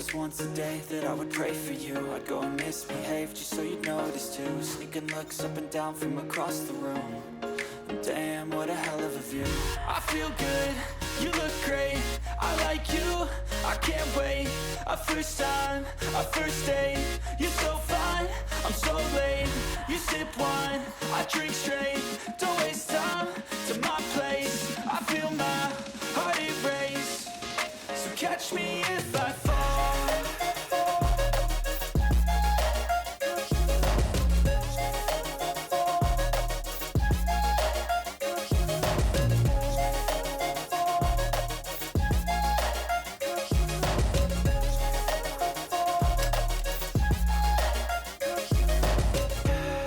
was once a day that I would pray for you. I'd go and misbehave just so you'd notice too. Sneaking looks up and down from across the room. And damn, what a hell of a view. I feel good, you look great, I like you, I can't wait. A first time, a first date, you're so fine, I'm so late. You sip wine, I drink straight, don't waste time to my place. I feel my heart erase, so catch me if I fall.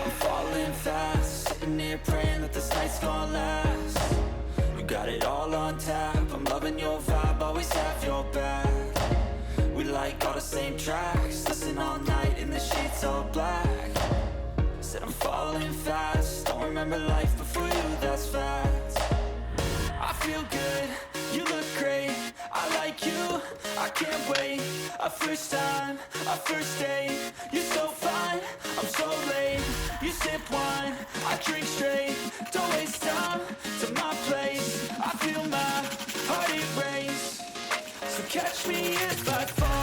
I'm falling fast, sitting here praying that this night's gonna last. You got it all on tap, I'm loving your vibe, always have your back. We like all the same tracks, listen all night in the sheets all black. Said I'm falling fast, don't remember life before you, that's fact. I feel good, you look great, I like you, I can't wait. A first time, a first date, you're so fine, I'm so late. You sip wine, I drink straight, don't waste time to my place. I feel my heart erase, so catch me if I fall.